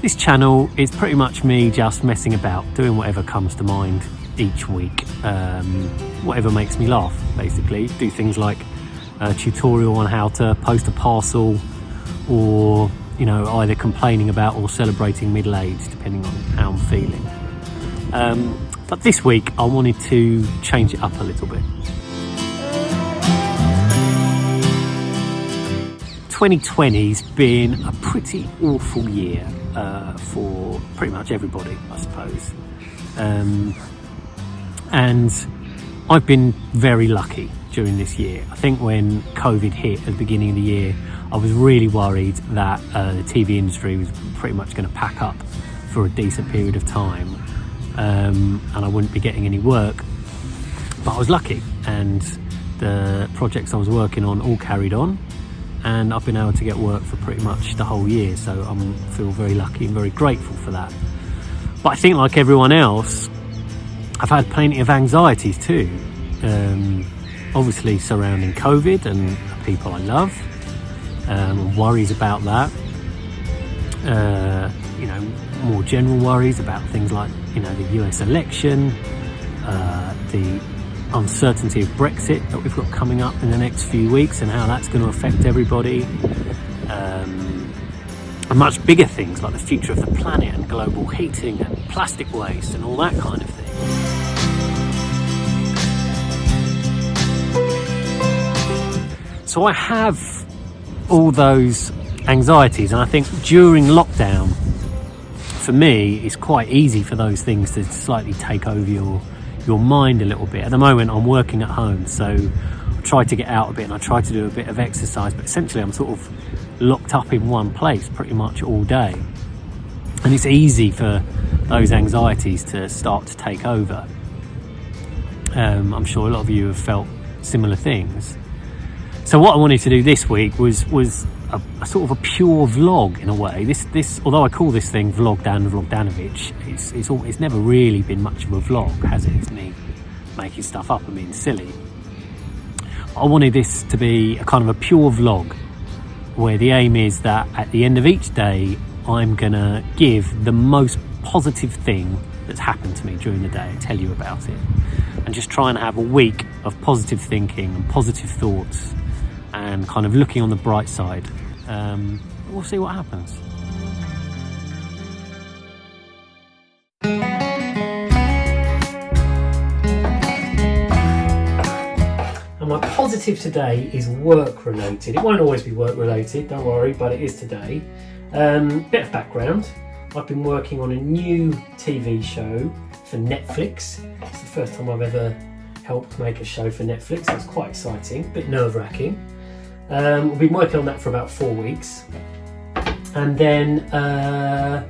This channel is pretty much me just messing about, doing whatever comes to mind each week, whatever makes me laugh, basically. Do things like a tutorial on how to post a parcel, or either complaining about or celebrating middle age, depending on how I'm feeling. But this week I wanted to change it up a little bit. 2020's been a pretty awful year for pretty much everybody, I suppose. And I've been very lucky during this year. I think when COVID hit at the beginning of the year, I was really worried that the TV industry was pretty much going to pack up for a decent period of time, and I wouldn't be getting any work. But I was lucky, and the projects I was working on all carried on, and I've been able to get work for pretty much the whole year, so I feel very lucky and very grateful for that. But I think, like everyone else, I've had plenty of anxieties too, obviously surrounding COVID and people I love, worries about that, more general worries about things like the US election, the uncertainty of Brexit that we've got coming up in the next few weeks and how that's going to affect everybody, and much bigger things like the future of the planet and global heating and plastic waste and all that kind of thing. So I have all those anxieties, and I think during lockdown, for me, it's quite easy for those things to slightly take over your mind a little bit. At the moment, I'm working at home, so I try to get out a bit and I try to do a bit of exercise, but essentially I'm sort of locked up in one place pretty much all day. And it's easy for those anxieties to start to take over. I'm sure a lot of you have felt similar things. So what I wanted to do this week was a sort of a pure vlog in a way. This although I call this thing Vlog Dan Vlogdanovich, it's never really been much of a vlog, has it? It's me making stuff up and being silly. I wanted this to be a kind of a pure vlog, where the aim is that at the end of each day I'm gonna give the most positive thing that's happened to me during the day, tell you about it, and just try and have a week of positive thinking and positive thoughts and kind of looking on the bright side. We'll see what happens. And my positive today is work related. It won't always be work related, don't worry, but it is today. Bit of background. I've been working on a new TV show for Netflix. It's the first time I've ever helped make a show for Netflix. That's quite exciting, a bit nerve-wracking. We've been working on that for about 4 weeks, and then last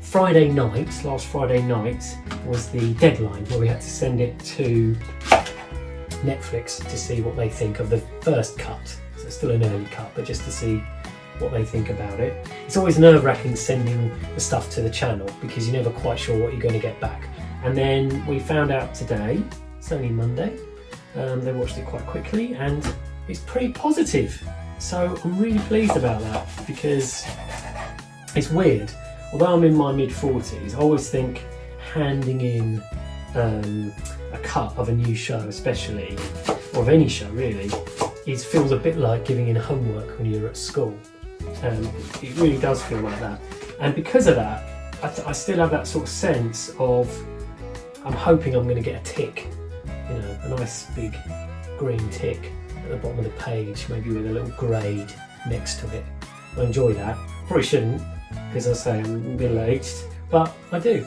Friday night was the deadline where we had to send it to Netflix to see what they think of the first cut. So it's still an early cut, but just to see what they think about it. It's always nerve-wracking sending the stuff to the channel because you're never quite sure what you're going to get back. And then we found out today, it's only Monday, they watched it quite quickly and it's pretty positive. So I'm really pleased about that, because it's weird. Although I'm in my mid-40s, I always think handing in a cut of a new show, especially, or of any show really, feels a bit like giving in homework when you're at school. It really does feel like that. And because of that, I still have that sort of sense of, I'm hoping I'm going to get a tick, a nice big green tick at the bottom of the page, maybe with a little grade next to it. I enjoy that. Probably shouldn't, because I say I'm middle-aged, but I do.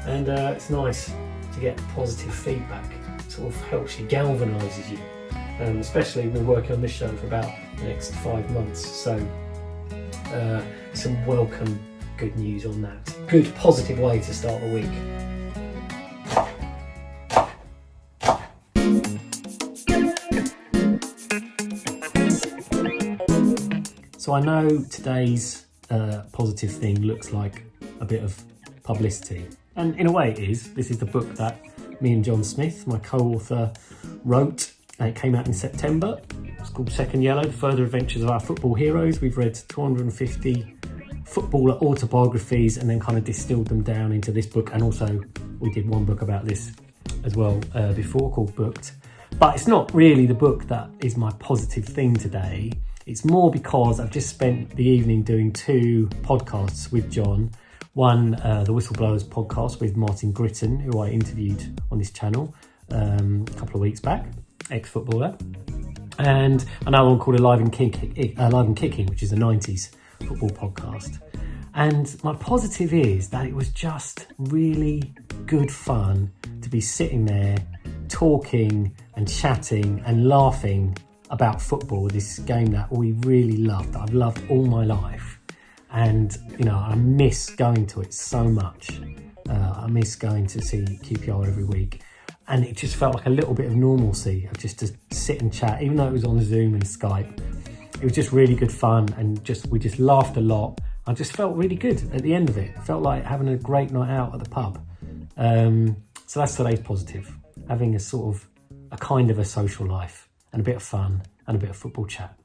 And it's nice to get positive feedback. It sort of helps you, galvanises you. Especially we're working on this show for about the next 5 months. So some welcome good news on that. Good positive way to start the week. So I know today's positive thing looks like a bit of publicity, and in a way it is. This is the book that me and John Smith, my co-author, wrote, and it came out in September. It's called Second Yellow, The Further Adventures of Our Football Heroes. We've read 250 footballer autobiographies and then kind of distilled them down into this book. And also we did one book about this as well before called Booked. But it's not really the book that is my positive thing today. It's more because I've just spent the evening doing 2 podcasts with John. One, the Whistleblowers Podcast with Martin Gritton, who I interviewed on this channel a couple of weeks back, ex-footballer. And another one called Alive and Kicking, which is a 90s football podcast. And my positive is that it was just really good fun to be sitting there talking and chatting and laughing about football, this game that we really loved, that I've loved all my life. And, you know, I miss going to it so much. I miss going to see QPR every week. And it just felt like a little bit of normalcy, of just to sit and chat, even though it was on Zoom and Skype. It was just really good fun, and we just laughed a lot. I just felt really good at the end of it. It felt like having a great night out at the pub. So that's today's positive, having a kind of a social life and a bit of fun and a bit of football chat.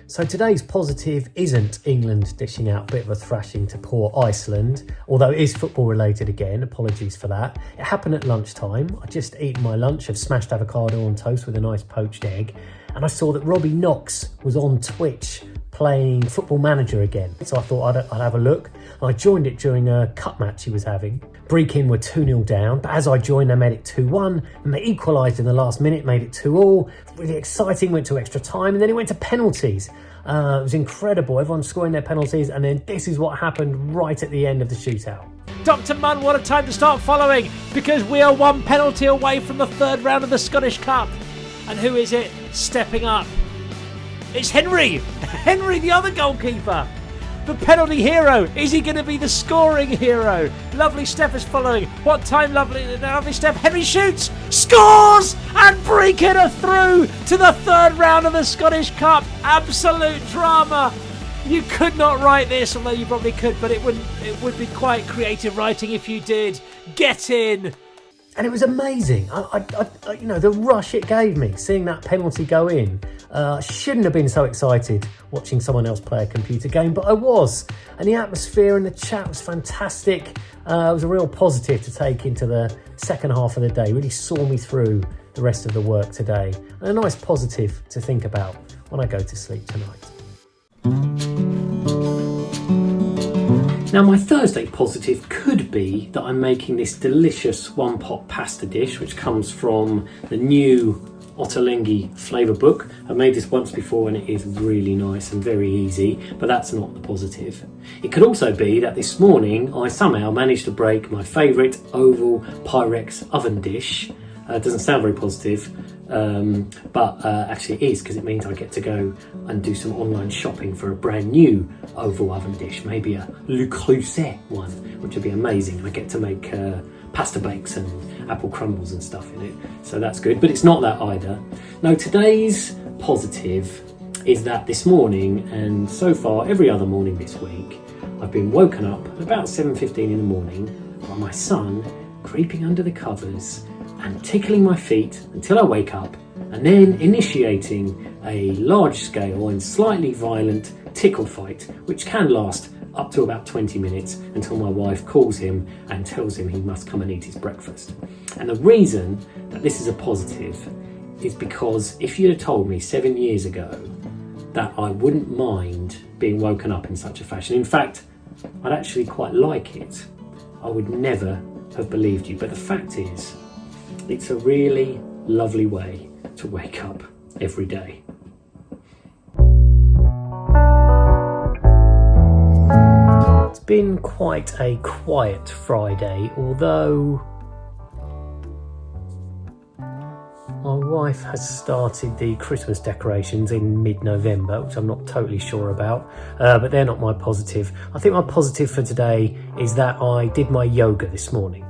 So today's positive isn't England dishing out a bit of a thrashing to poor Iceland, although it is football related again, apologies for that. It happened at lunchtime. I just eaten my lunch of smashed avocado on toast with a nice poached egg, and I saw that Robbie Knox was on Twitch playing Football Manager again. So I thought I'd have a look. I joined it during a cup match he was having. Brechin were 2-0 down, but as I joined, they made it 2-1, and they equalised in the last minute, made it 2-2. Really exciting, went to extra time, and then it went to penalties. It was incredible, everyone scoring their penalties, and then this is what happened right at the end of the shootout. Dr. Munn, what a time to start following, because we are 1 penalty away from the 3rd round of the Scottish Cup. And who is it stepping up? It's Henry! Henry, the other goalkeeper! The penalty hero. Is he going to be the scoring hero? Lovely Steph is following. What time, lovely Steph. Henry shoots, scores, and Brechin are through to the 3rd round of the Scottish Cup. Absolute drama. You could not write this, although you probably could, but it would be quite creative writing if you did. Get in. And it was amazing. I you know, the rush it gave me, seeing that penalty go in. I shouldn't have been so excited watching someone else play a computer game, but I was. And the atmosphere and the chat was fantastic. It was a real positive to take into the second half of the day. Really saw me through the rest of the work today. And a nice positive to think about when I go to sleep tonight. Now, my Thursday positive could be that I'm making this delicious one-pot pasta dish, which comes from the new Ottolenghi flavour book. I've made this once before and it is really nice and very easy, but that's not the positive. It could also be that this morning I somehow managed to break my favourite oval Pyrex oven dish. It doesn't sound very positive, but actually it is, because it means I get to go and do some online shopping for a brand new oval oven dish, maybe a Le Creuset one, which would be amazing. I get to make pasta bakes and apple crumbles and stuff in it, so that's good, but it's not that either. No, today's positive is that this morning, and so far every other morning this week, I've been woken up at about 7:15 in the morning by my son creeping under the covers and tickling my feet until I wake up, and then initiating a large-scale and slightly violent tickle fight, which can last up to about 20 minutes until my wife calls him and tells him he must come and eat his breakfast. And the reason that this is a positive is because if you'd have told me 7 years ago that I wouldn't mind being woken up in such a fashion, in fact, I'd actually quite like it, I would never have believed you. But the fact is, it's a really lovely way to wake up every day. It's been quite a quiet Friday, although my wife has started the Christmas decorations in mid-November, which I'm not totally sure about, but they're not my positive. I think my positive for today is that I did my yoga this morning.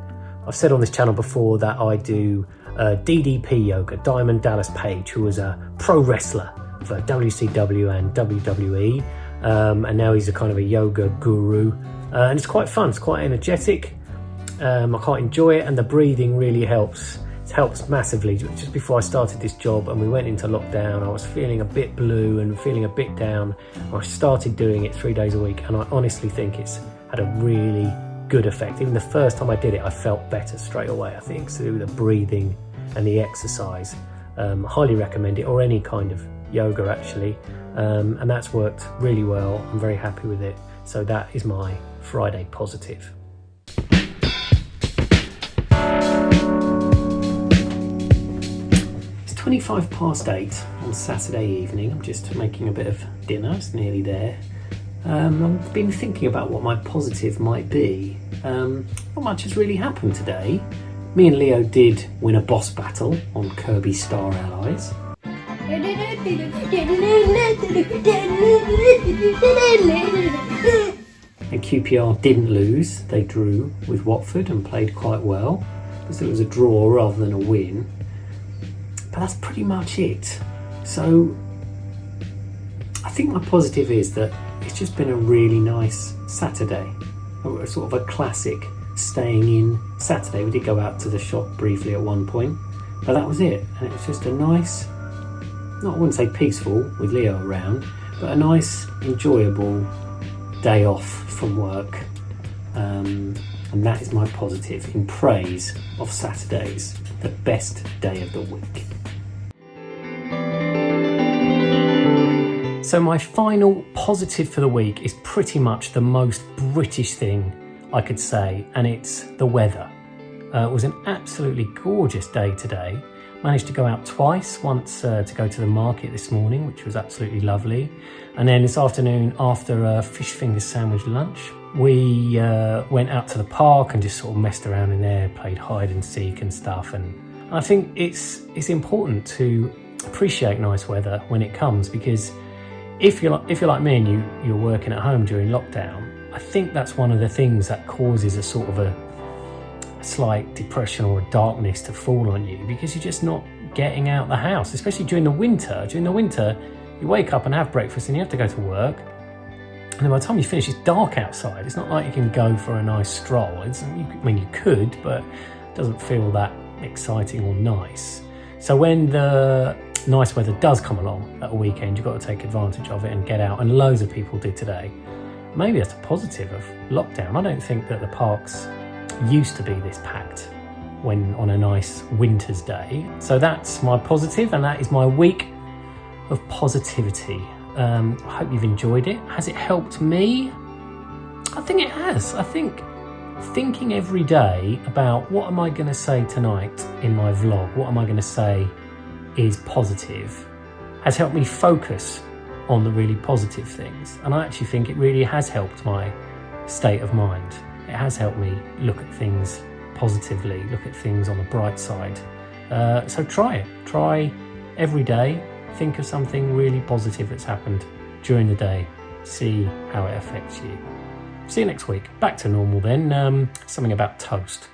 I've said on this channel before that I do DDP yoga, Diamond Dallas Page, who was a pro wrestler for WCW and WWE, and now he's a kind of a yoga guru, and it's quite fun, it's quite energetic. I quite enjoy it, and the breathing really helps It helps massively. Just before I started this job and we went into lockdown, I was feeling a bit blue and feeling a bit down. I started doing it 3 days a week, and I honestly think it's had a really good effect. Even the first time I did it, I felt better straight away, I think, through the breathing and the exercise. Highly recommend it, or any kind of yoga actually, and that's worked really well. I'm very happy with it. So that is my Friday positive. It's 8:25 on Saturday evening. I'm just making a bit of dinner, it's nearly there. I've been thinking about what my positive might be. Not much has really happened today. Me and Leo did win a boss battle on Kirby Star Allies. And QPR didn't lose, they drew with Watford and played quite well. So it was a draw rather than a win. But that's pretty much it. So I think my positive is that it's just been a really nice Saturday. A sort of a classic staying in Saturday. We did go out to the shop briefly at one point, but that was it. And it was just a nice, I wouldn't say peaceful with Leo around, but a nice, enjoyable day off from work. And that is my positive in praise of Saturdays, the best day of the week. So my final positive for the week is pretty much the most British thing I could say, and it's the weather. It was an absolutely gorgeous day today. Managed to go out twice, once to go to the market this morning, which was absolutely lovely. And then this afternoon, after a fish finger sandwich lunch, we went out to the park and just sort of messed around in there, played hide and seek and stuff. And I think it's important to appreciate nice weather when it comes, because if you're like me and you're working at home during lockdown, I think that's one of the things that causes a sort of a slight depression or a darkness to fall on you, because you're just not getting out the house, especially during the winter. During the winter, you wake up and have breakfast and you have to go to work, and then by the time you finish, it's dark outside. It's not like you can go for a nice stroll. You could, but it doesn't feel that exciting or nice. So when the nice weather does come along at a weekend, you've got to take advantage of it and get out, and loads of people did today. Maybe that's a positive of lockdown. I don't think that the parks used to be this packed when on a nice winter's day. So that's my positive, and that is my week of positivity. I hope you've enjoyed it. Has it helped me? I think it has. I think thinking every day about what am I going to say tonight in my vlog, what am I going to say is positive, has helped me focus on the really positive things. And I actually think it really has helped my state of mind. It has helped me look at things positively, look at things on the bright side. So try it. Try every day. Think of something really positive that's happened during the day. See how it affects you. See you next week. Back to normal then. Something about toast.